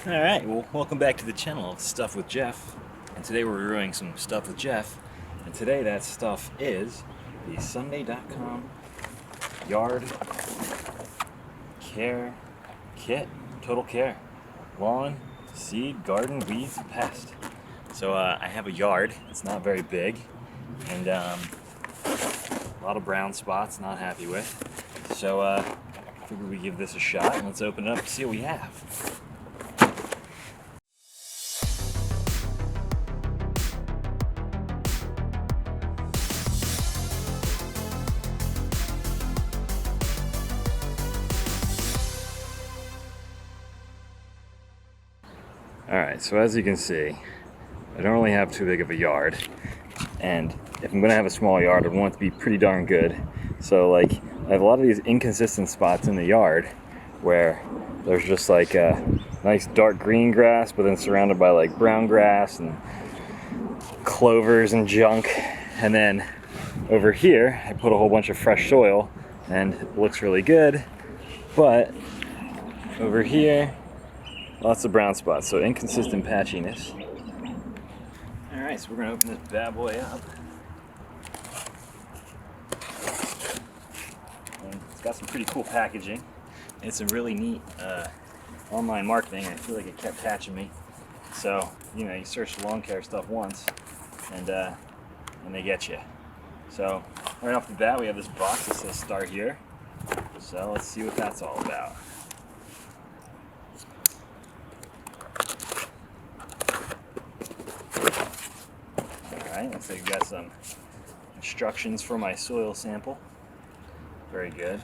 Alright, well, welcome back to the channel of Stuff with Jeff. And today we're reviewing some stuff with Jeff. And today that stuff is the Sunday.com Yard Care Kit. Total Care. Lawn, Seed, Garden, Weeds, Pest. So I have a yard. It's not very big. And a lot of brown spots, not happy with. So I figured we give this a shot and let's open it up and see what we have. Alright, so as you can see, I don't really have too big of a yard, and if I'm going to have a small yard, I want it to be pretty darn good. So like, I have a lot of these inconsistent spots in the yard where there's just like a nice dark green grass, but then surrounded by like brown grass and clovers and junk. And then over here, I put a whole bunch of fresh soil, and it looks really good, but over here, lots of brown spots, so inconsistent patchiness. Alright, so we're going to open this bad boy up. And it's got some pretty cool packaging. And it's some really neat online marketing. I feel like it kept catching me. So, you know, you search lawn care stuff once, and they get you. So, right off the bat, we have this box that says Start Here. So, let's see what that's all about. Alright, looks like we've got some instructions for my soil sample. Very good.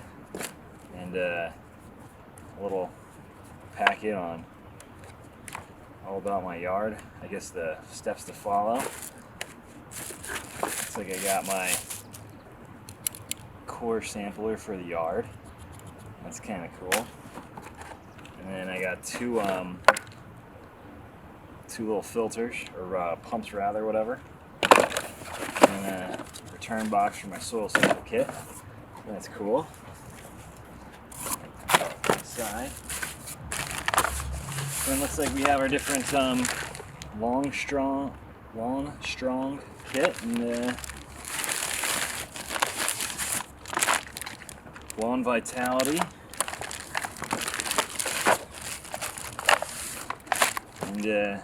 And a little packet on all about my yard. I guess the steps to follow. Looks like I got my core sampler for the yard. That's kind of cool. And then I got two little filters, or pumps rather, whatever. And a return box for my soil sample kit. That's cool. Side. Then looks like we have our different lawn strong kit, and lawn vitality, and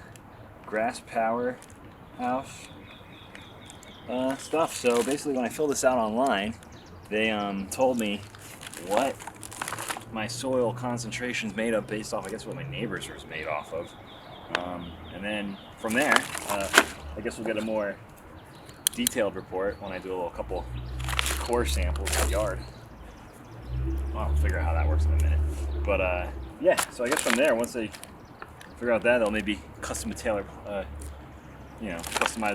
grass power house stuff. So basically, when I filled this out online, they told me what my soil concentration is made of based off, I guess, what my neighbor's was made off of. And then from there, I guess we'll get a more detailed report when I do a couple core samples of the yard. Well, I'll figure out how that works in a minute. But yeah, so I guess from there, once they figure out that, they'll maybe customize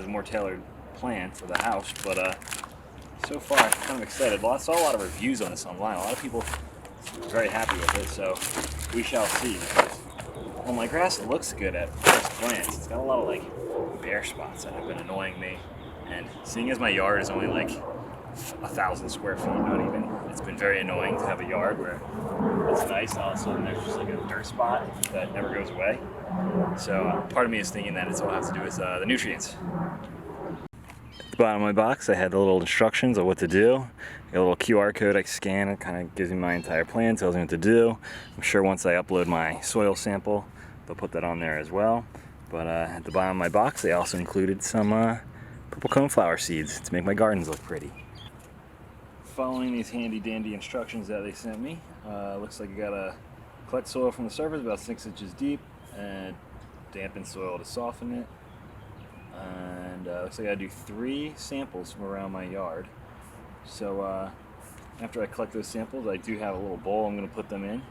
a more tailored plan for the house. But so far, I'm kind of excited. I saw a lot of reviews on this online. A lot of people are very happy with it, so we shall see. Well, my grass looks good at first glance. It's got a lot of like bare spots that have been annoying me. And seeing as my yard is only like 1,000 square feet, not even, it's been very annoying to have a yard where it's nice and all of a sudden there's just like a dirt spot that never goes away. So part of me is thinking that it's all I have to do is the nutrients. At the bottom of my box, I had the little instructions of what to do. I got a little QR code I scan. It kind of gives me my entire plan, tells me what to do. I'm sure once I upload my soil sample, they'll put that on there as well. But at the bottom of my box, they also included some purple coneflower seeds to make my gardens look pretty. Following these handy dandy instructions that they sent me, looks like you gotta collect soil from the surface about 6 inches deep and dampen soil to soften it. And looks like I gotta do 3 samples from around my yard. So after I collect those samples, I do have a little bowl I'm gonna put them in,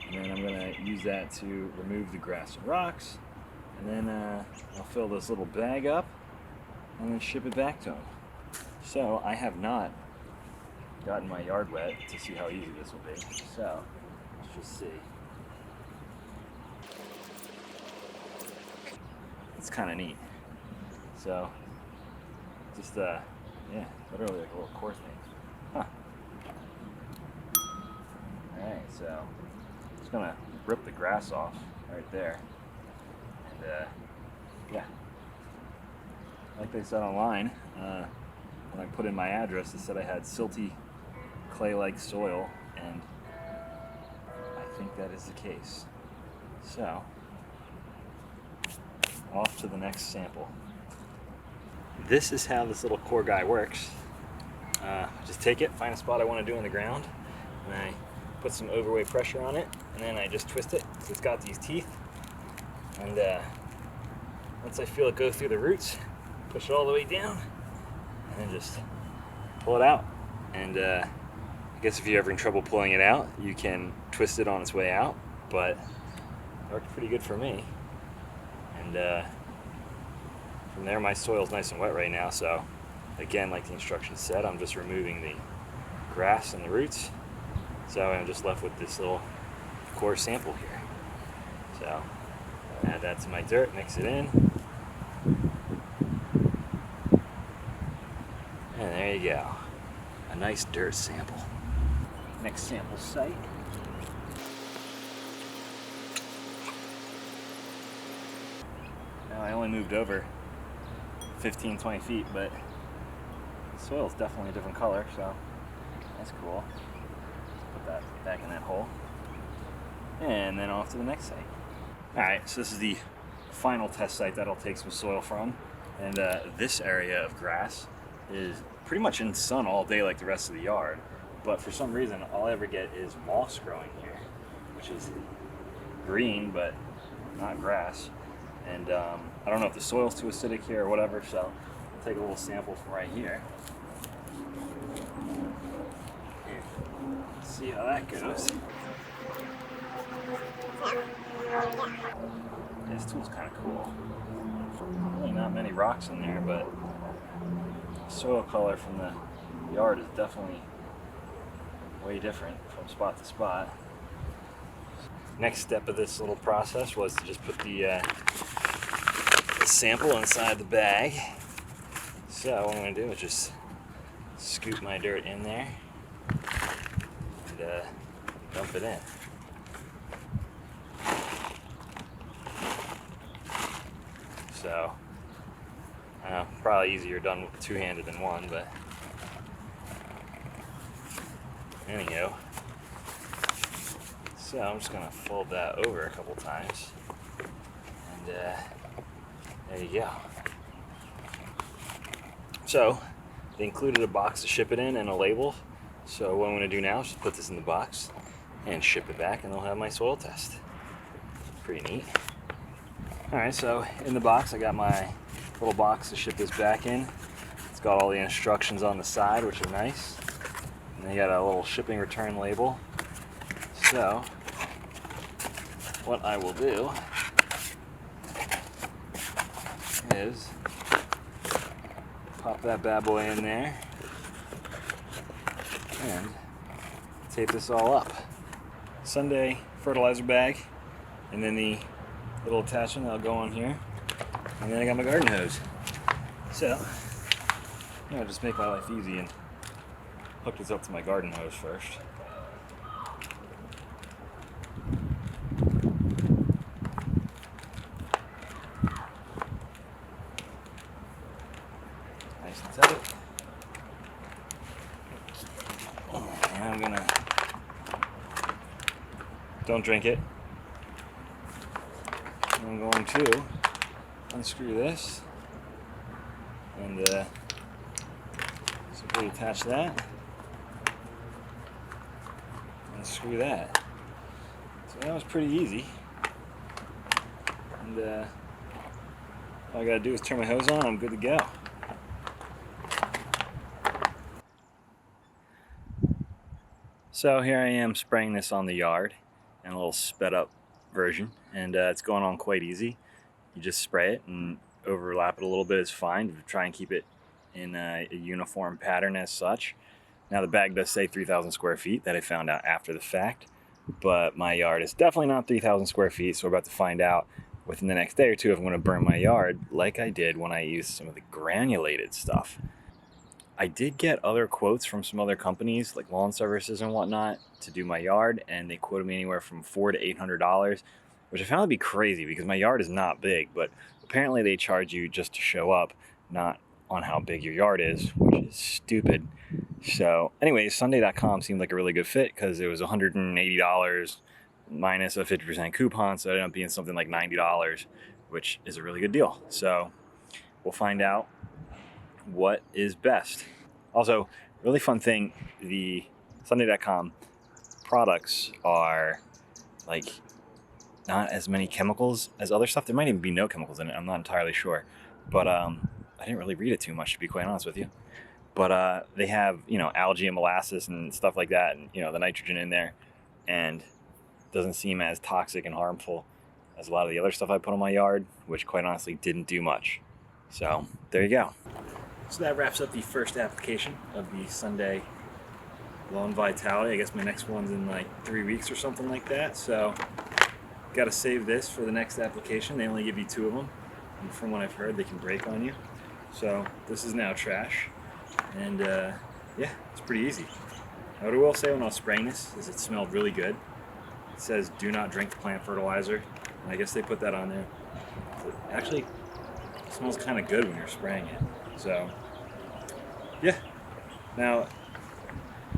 and then I'm gonna use that to remove the grass and rocks, and then I'll fill this little bag up and then ship it back to them. So I have not gotten my yard wet to see how easy this will be. So let's just see. It's kind of neat. So just yeah, literally like a little core thing. Huh. Alright, so just gonna rip the grass off right there. And yeah, like they said online, when I put in my address, it said I had silty, clay-like soil, and I think that is the case. So, off to the next sample. This is how this little core guy works. Just take it, find a spot I want to do on the ground, and I put some overweight pressure on it, and then I just twist it. So it's got these teeth, and once I feel it go through the roots, push it all the way down, and then just pull it out. And I guess if you're ever in trouble pulling it out, you can twist it on its way out, but it worked pretty good for me. And from there, my soil's nice and wet right now, so again, like the instructions said, I'm just removing the grass and the roots, so I'm just left with this little core sample here. So add that to my dirt, mix it in, and there you go, a nice dirt sample. Next sample site. Now I only moved over 15-20 feet, but the soil is definitely a different color, so that's cool. Let's put that back in that hole, and then off to the next site. Alright, so this is the final test site that I'll take some soil from, and this area of grass is pretty much in sun all day like the rest of the yard, but for some reason all I ever get is moss growing here, which is green but not grass. And I don't know if the soil's too acidic here or whatever, so I'll take a little sample from right here. Let's see how that goes. This tool's kind of cool. Really not many rocks in there, but the soil color from the yard is definitely way different from spot to spot. Next step of this little process was to just put the sample inside the bag. So what I'm going to do is just scoop my dirt in there and dump it in. So probably easier done with two-handed than one, but anyhow. So I'm just going to fold that over a couple times, and there you go. So they included a box to ship it in and a label. So what I'm going to do now is just put this in the box and ship it back, and they'll have my soil test. Pretty neat. Alright, so in the box I got my little box to ship this back in. It's got all the instructions on the side, which are nice. And they got a little shipping return label. So what I will do is pop that bad boy in there and tape this all up. Sunday fertilizer bag, and then the little attachment that'll go on here, and then I got my garden hose. So I'm gonna just make my life easy and hook this up to my garden hose first. Nice and tight. And I'm gonna, don't drink it. I'm going to unscrew this and simply attach that and screw that. So that was pretty easy. And all I gotta do is turn my hose on, I'm good to go. So here I am spraying this on the yard in a little sped up version, and it's going on quite easy. You just spray it and overlap it a little bit is fine. Try and keep it in a uniform pattern as such. Now the bag does say 3,000 square feet, that I found out after the fact, but my yard is definitely not 3,000 square feet, so we're about to find out within the next day or two if I'm going to burn my yard like I did when I used some of the granulated stuff. I did get other quotes from some other companies like lawn services and whatnot to do my yard, and they quoted me anywhere from $400 to $800. which I found to be crazy because my yard is not big, but apparently they charge you just to show up, not on how big your yard is, which is stupid. So anyways, Sunday.com seemed like a really good fit because it was $180 minus a 50% coupon, so it ended up being something like $90, which is a really good deal. So we'll find out what is best. Also, really fun thing, the Sunday.com products are like not as many chemicals as other stuff. There might even be no chemicals in it. I'm not entirely sure. But I didn't really read it too much, to be quite honest with you. But they have, algae and molasses and stuff like that, and, the nitrogen in there. And it doesn't seem as toxic and harmful as a lot of the other stuff I put on my yard, which quite honestly didn't do much. So there you go. So that wraps up the first application of the Sunday Lawn Vitality. I guess my next one's in like 3 weeks or something like that. So got to save this for the next application. They only give you 2 of them, and from what I've heard, they can break on you. So this is now trash, and yeah, it's pretty easy. Now, what I will say when I was spraying this is it smelled really good. It says do not drink plant fertilizer, and I guess they put that on there. It actually smells kind of good when you're spraying it. So yeah. Now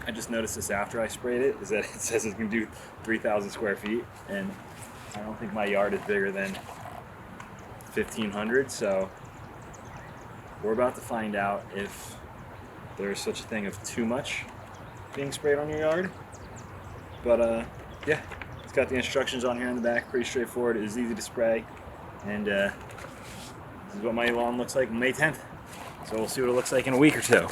I just noticed this after I sprayed it, is that it says it's going to do 3,000 square feet, and I don't think my yard is bigger than 1,500, so we're about to find out if there's such a thing of too much being sprayed on your yard. But yeah, it's got the instructions on here in the back, pretty straightforward. It is easy to spray, and this is what my lawn looks like May 10th. So we'll see what it looks like in a week or two.